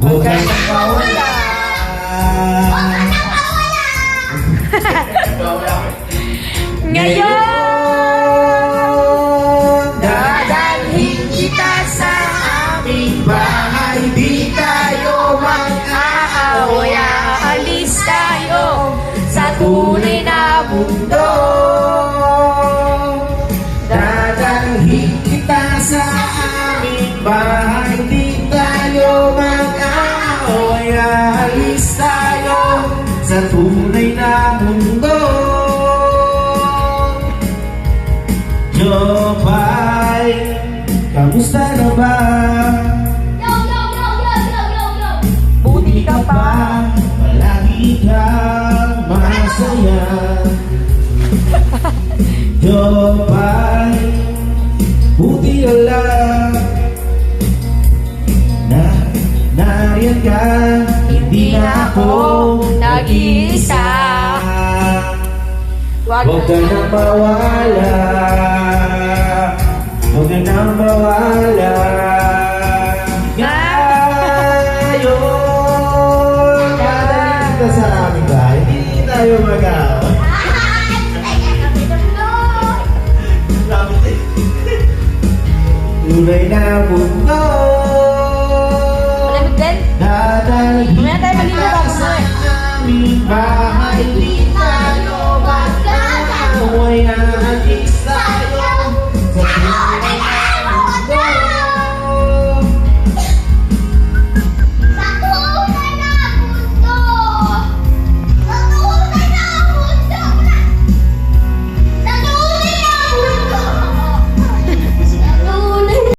Huwag ka nang mawala. Ngayon, dadalhin kita sa aming bahay. Di tayo mag-aaway. Aalis tayo sa tunay na mundo. Dadalhin kita sa aming bahay. Di tayo mag-aaway. Aalis tayo sa tunay na mundo. Jopay, kamusta na ba? Buti ka pa, palagi kang masaya. Jopay, buti ka lang na nariyan ka, hindi na ako nag-iisa. Huwag ka nang mawala. Huwag ka nang mawala. Ngayon, dadalhin kita sa aming bahay. Hindi tayo mag-aaway. Tunay na mundo. Malamig din. Dadalhin Mamaya tayo kita maglilibang, sa mamaya. aming bahay. Di tayo mag-aaway.